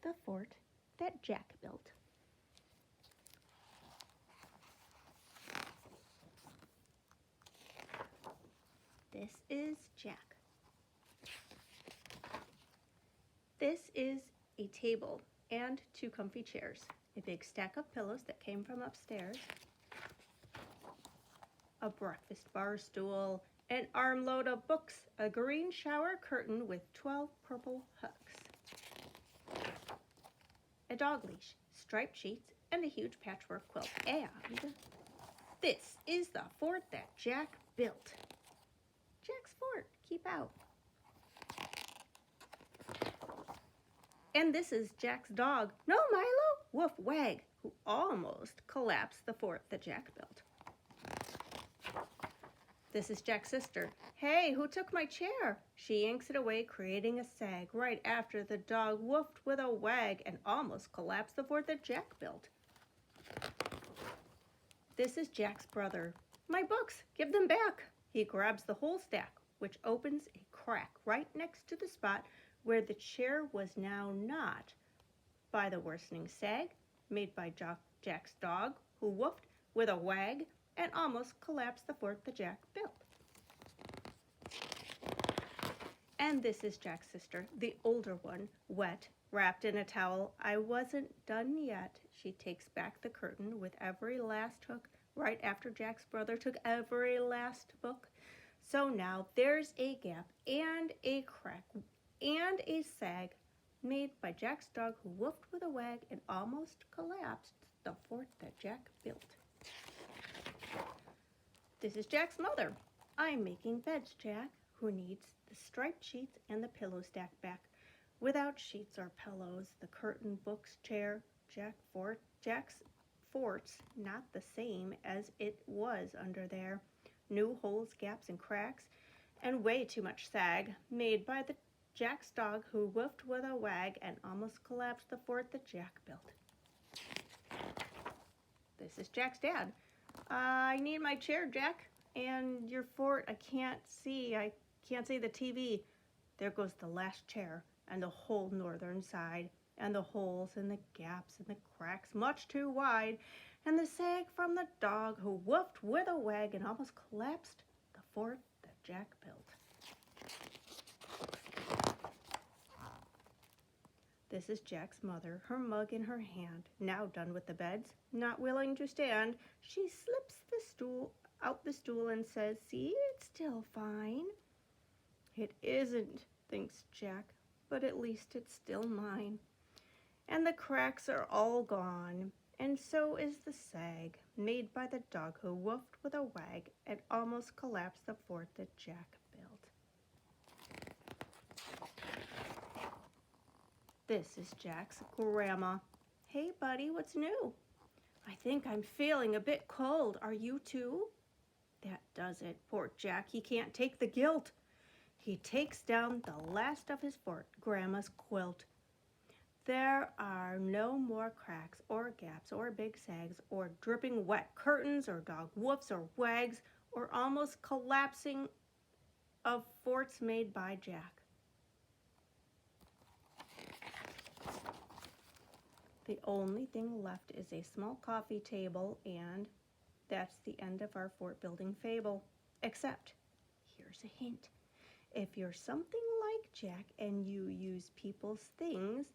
the fort that Jack built. This is Jack. This is a table and 2 comfy chairs, a big stack of pillows that came from upstairs, a breakfast bar stool, an armload of books, a green shower curtain with 12 purple hooks, a dog leash, striped sheets, and a huge patchwork quilt. And this is the fort that Jack built. Jack's fort, keep out. And this is Jack's dog, No Milo, Woof Wag, who almost collapsed the fort that Jack built. This is Jack's sister. Hey, who took my chair? She yanks it away, creating a sag right after the dog woofed with a wag and almost collapsed the fort that Jack built. This is Jack's brother. My books, give them back. He grabs the whole stack, which opens a crack right next to the spot where the chair was now not, by the worsening sag made by Jack's dog, who woofed with a wag and almost collapsed the fort that Jack built. And this is Jack's sister, the older one, wet, wrapped in a towel. I wasn't done yet. She takes back the curtain with every last hook right after Jack's brother took every last book. So now there's a gap and a crack and a sag made by Jack's dog, who woofed with a wag and almost collapsed the fort that Jack built. This is Jack's mother. I'm making beds, Jack, who needs the striped sheets and the pillow stack back. Without sheets or pillows, the curtain, books, chair, Jack's fort's not the same as it was under there. New holes, gaps, and cracks, and way too much sag made by Jack's dog, who woofed with a wag and almost collapsed the fort that Jack built. This is Jack's dad. I need my chair, Jack, and your fort. I can't see the TV. There goes the last chair and the whole northern side, and the holes and the gaps and the cracks much too wide, and the sag from the dog, who woofed with a wag and almost collapsed the fort that Jack built. This is Jack's mother, her mug in her hand, now done with the beds, not willing to stand. She slips out the stool and says, see, it's still fine. It isn't, thinks Jack, but at least it's still mine. And the cracks are all gone, and so is the sag made by the dog, who woofed with a wag and almost collapsed the fort that Jack built. This is Jack's grandma. Hey, buddy, what's new? I think I'm feeling a bit cold. Are you too? That does it. Poor Jack, he can't take the guilt. He takes down the last of his fort, Grandma's quilt. There are no more cracks or gaps or big sags or dripping wet curtains or dog woofs or wags or almost collapsing of forts made by Jack. The only thing left is a small coffee table, and that's the end of our fort building fable. Except, here's a hint. If you're something like Jack and you use people's things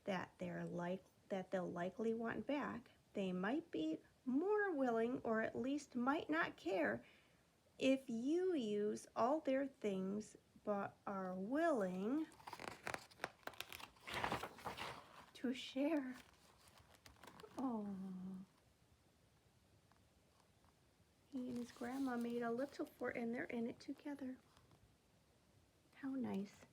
that they'll likely want back, they might be more willing, or at least might not care, if you use all their things but are willing to share. Oh, he and his grandma made a little fort, and they're in it together. How nice.